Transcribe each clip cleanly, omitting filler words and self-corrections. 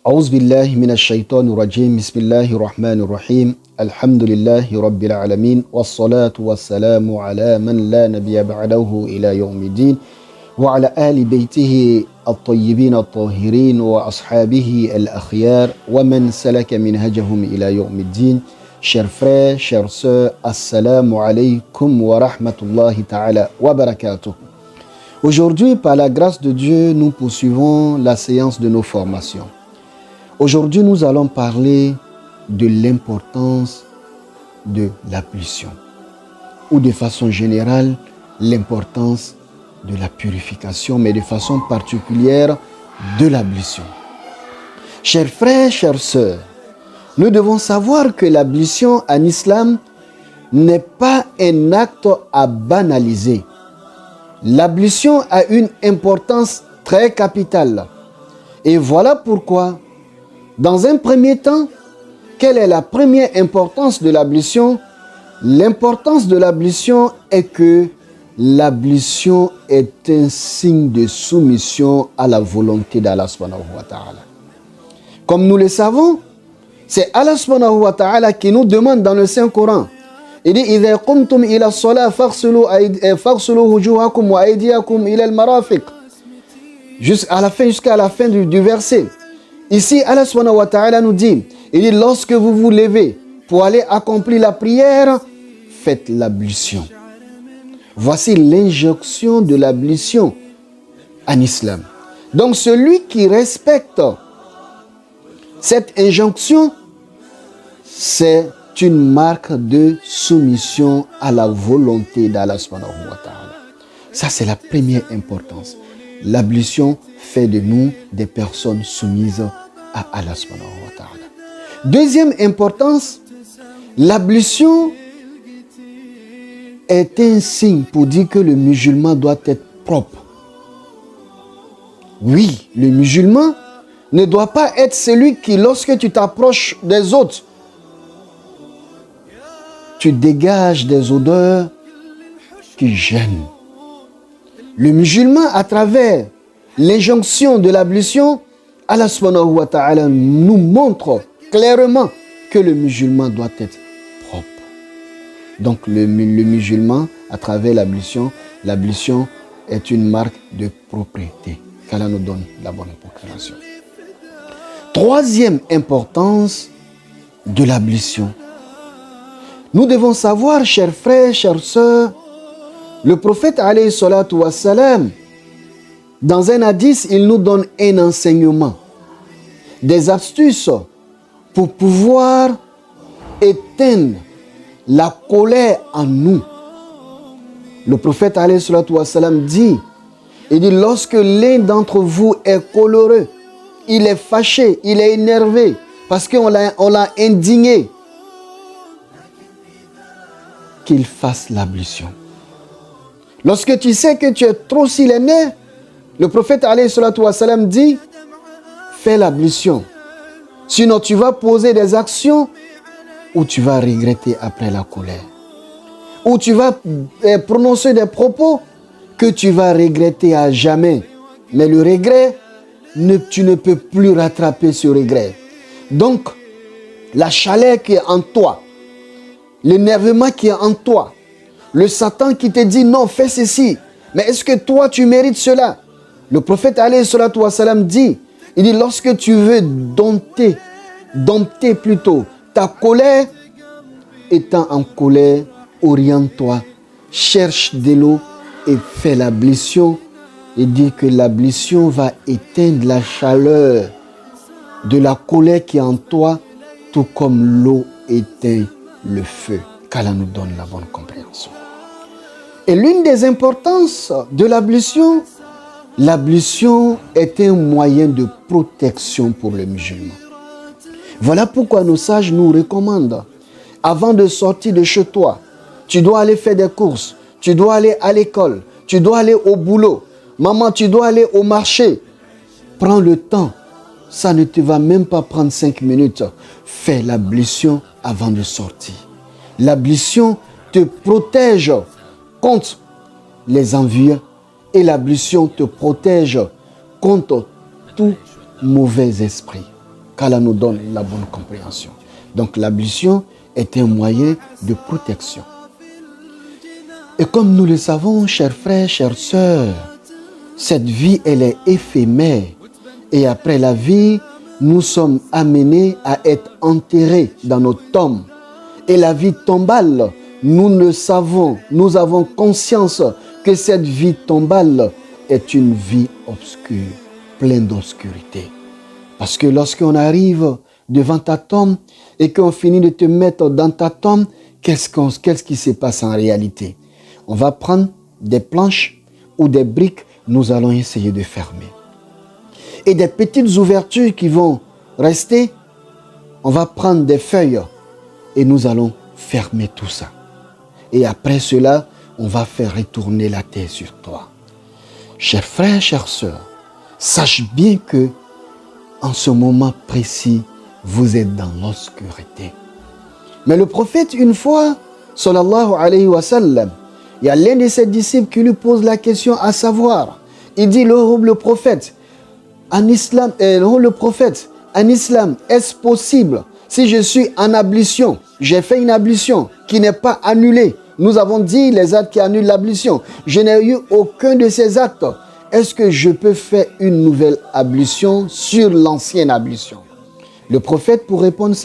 أعوذ بالله من الشيطان الرجيم بسم الله الرحمن الرحيم الحمد لله رب العالمين والصلاة والسلام على من لا نبي بعده إلى يوم الدين وعلى آل بيته الطيبين الطاهرين وأصحابه الأخيار ومن سلك منهجهم إلى يوم الدين. Chers frères, chers sœurs, assalamu alaikum wa rahmatullahi ta'ala wa barakatuh. Aujourd'hui, par la grâce de Dieu, nous poursuivons la séance de nos formations. Aujourd'hui, nous allons parler de l'importance de l'ablution, ou de façon générale, l'importance de la purification, mais de façon particulière, de l'ablution. Chers frères, chères sœurs, nous devons savoir que l'ablution en islam n'est pas un acte à banaliser. L'ablution a une importance très capitale. Et voilà pourquoi, dans un premier temps, quelle est la première importance de l'ablution? L'importance de l'ablution est que l'ablution est un signe de soumission à la volonté d'Allah subhanahu wa ta'ala. Comme nous le savons, c'est Allah subhanahu wa ta'ala qui nous demande dans le Saint-Coran. Il dit إِذَا قُمْتُمْ إِلَى الصَّلَاةِ فَاغْسِلُوا وُجُوهَكُمْ وَأَيْدِيَكُمْ إِلَى الْمَرَافِقِ. Jusqu'à la fin du verset. Ici, Allah subhanahu wa ta'ala nous dit, il dit, lorsque vous vous levez pour aller accomplir la prière, faites l'ablution. Voici l'injonction de l'ablution en islam. Donc celui qui respecte cette injonction, c'est une marque de soumission à la volonté d'Allah subhanahu wa ta'ala. Ça, c'est la première importance. L'ablution fait de nous des personnes soumises à Allah subhanahu wa ta'ala. Deuxième importance, l'ablution est un signe pour dire que le musulman doit être propre. Oui, le musulman ne doit pas être celui qui, lorsque tu t'approches des autres, tu dégages des odeurs qui gênent. Le musulman, à travers l'injonction de l'ablution, Allah subhanahu wa ta'ala nous montre clairement que le musulman doit être propre. Donc le musulman, à travers l'ablution est une marque de propreté. Qu'Allah nous donne la bonne procuration. Troisième importance de l'ablution. Nous devons savoir, chers frères, chères sœurs, le prophète alayhi salatu wassalam, dans un hadith, il nous donne un enseignement, des astuces pour pouvoir éteindre la colère en nous. Le prophète alayhi salatu wassalam dit, il dit, lorsque l'un d'entre vous est coléreux, il est fâché, il est énervé, parce qu'on l'a indigné, qu'il fasse l'ablution. Lorsque tu sais que tu es trop sur les nerfs, le prophète alayhi salatu wassalam dit, fais l'ablution. Sinon tu vas poser des actions où tu vas regretter après la colère. Ou tu vas prononcer des propos que tu vas regretter à jamais. Mais le regret, tu ne peux plus rattraper ce regret. Donc, la chaleur qui est en toi, l'énervement qui est en toi, le Satan qui te dit non, fais ceci, mais est-ce que toi tu mérites cela? Le prophète alayhi salatu wassalam dit, il dit, lorsque tu veux dompter plutôt ta colère, étant en colère, oriente-toi, cherche de l'eau et fais l'ablution. Et dit que l'ablution va éteindre la chaleur de la colère qui est en toi, tout comme l'eau éteint le feu. Qu'Allah nous donne la bonne compréhension. Et l'une des importances de l'ablution est un moyen de protection pour le musulman. Voilà pourquoi nos sages nous recommandent, avant de sortir de chez toi, tu dois aller faire des courses, tu dois aller à l'école, tu dois aller au boulot, maman, tu dois aller au marché. Prends le temps, ça ne te va même pas prendre 5 minutes. Fais l'ablution avant de sortir. L'ablution te protège contre les envieux et l'ablution te protège contre tout mauvais esprit. qu'Allah nous donne la bonne compréhension. Donc l'ablution est un moyen de protection. Et comme nous le savons, chers frères, chères sœurs, cette vie, elle est éphémère. Et après la vie, nous sommes amenés à être enterrés dans nos tombes. Et la vie tombale, nous le savons, nous avons conscience que cette vie tombale est une vie obscure, pleine d'obscurité. Parce que lorsqu'on arrive devant ta tombe et qu'on finit de te mettre dans ta tombe, qu'est-ce qui se passe en réalité? On va prendre des planches ou des briques, nous allons essayer de fermer. Et des petites ouvertures qui vont rester, on va prendre des feuilles et nous allons fermer tout ça. Et après cela, on va faire retourner la terre sur toi. Chers frères, chères sœurs, sache bien que en ce moment précis, vous êtes dans l'obscurité. Mais le prophète, une fois, sallallahu alayhi wa sallam, il y a l'un de ses disciples qui lui pose la question à savoir. Il dit, le prophète, en islam, est-ce possible si je suis en ablution, j'ai fait une ablution qui n'est pas annulée. Nous avons dit les actes qui annulent l'ablution. Je n'ai eu aucun de ces actes. Est-ce que je peux faire une nouvelle ablution sur l'ancienne ablution? Le prophète, pour répondre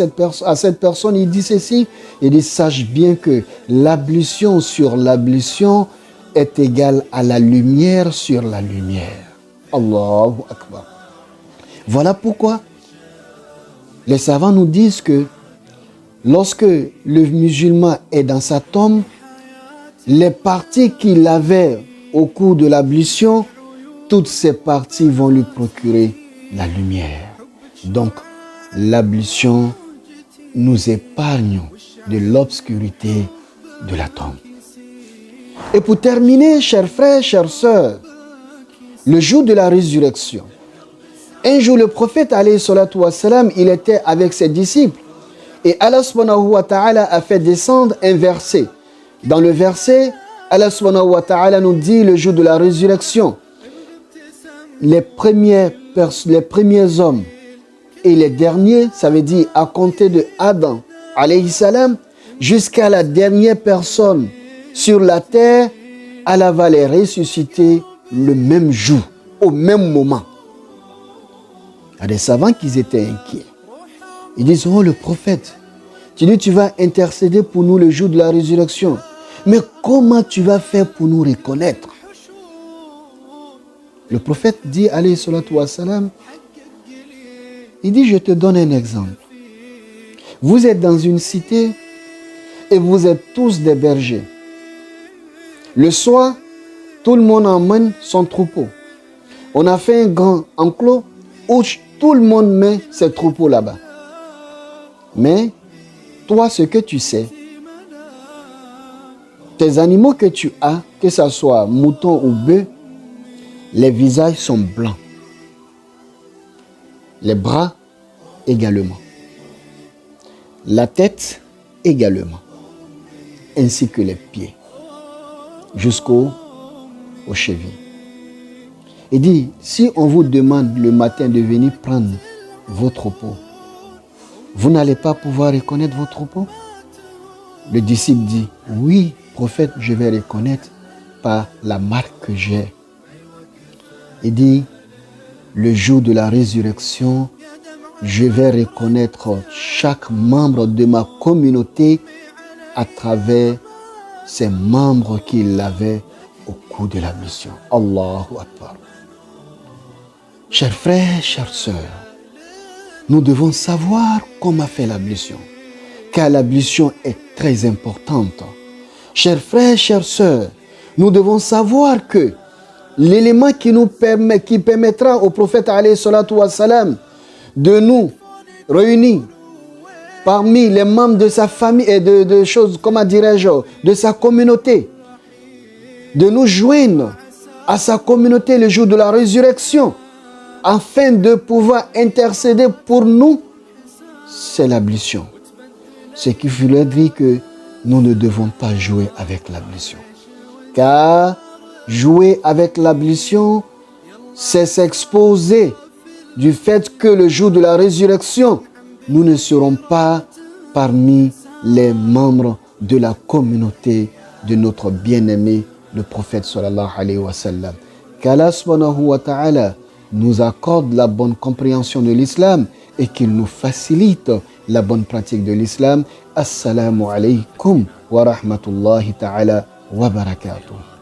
à cette personne, il dit ceci. Il dit, sache bien que l'ablution sur l'ablution est égale à la lumière sur la lumière. Allahu Akbar. Voilà pourquoi les savants nous disent que lorsque le musulman est dans sa tombe, les parties qu'il avait au cours de l'ablution, toutes ces parties vont lui procurer la lumière. Donc, l'ablution nous épargne de l'obscurité de la tombe. Et pour terminer, chers frères, chères sœurs, le jour de la résurrection, un jour le prophète, alayhi salatu wassalam, il était avec ses disciples et Allah subhanahu wa ta'ala a fait descendre un verset. Dans le verset, Allah subhanahu wa ta'ala nous dit le jour de la résurrection, les premiers hommes et les derniers, ça veut dire à compter de Adam, alayhi salam, jusqu'à la dernière personne sur la terre, Allah va les ressusciter le même jour, au même moment. Il y a des savants qui étaient inquiets. Ils disent, oh le prophète, tu dis tu vas intercéder pour nous le jour de la résurrection. Mais comment tu vas faire pour nous reconnaître? Le prophète dit, alayhi salatu wassalam, il dit, je te donne un exemple. Vous êtes dans une cité et vous êtes tous des bergers. Le soir, tout le monde emmène son troupeau. On a fait un grand enclos où tout le monde met ses troupeaux là-bas. Mais toi, ce que tu sais, tes animaux que tu as, que ce soit mouton ou bœuf, les visages sont blancs. Les bras également. La tête également. Ainsi que les pieds. Jusqu'aux chevilles. Il dit, si on vous demande le matin de venir prendre vos troupeaux, vous n'allez pas pouvoir reconnaître vos troupeaux? Le disciple dit, oui, prophète, je vais reconnaître par la marque que j'ai. Il dit, le jour de la résurrection, je vais reconnaître chaque membre de ma communauté à travers ces membres qu'il avait au cours de l'ablution. Allahu Akbar. Chers frères, chères sœurs, nous devons savoir comment faire l'ablution, car l'ablution est très importante. Chers frères, chères sœurs, nous devons savoir que l'élément qui permettra au prophète alayhi salatu wassalam de nous réunir parmi les membres de sa famille et de choses, comment dirais-je, de sa communauté, de nous joindre à sa communauté le jour de la résurrection, afin de pouvoir intercéder pour nous, c'est l'ablution. Ce qui voulait dire que nous ne devons pas jouer avec l'ablution. Car jouer avec l'ablution, c'est s'exposer du fait que le jour de la résurrection, nous ne serons pas parmi les membres de la communauté de notre bien-aimé, le prophète sallallahu alayhi wa sallam. Qu'Allah subhanahu wa ta'ala nous accorde la bonne compréhension de l'islam et qu'il nous facilite la bonne pratique de l'islam. Assalamu alaykum wa rahmatullahi ta'ala wa barakatuh.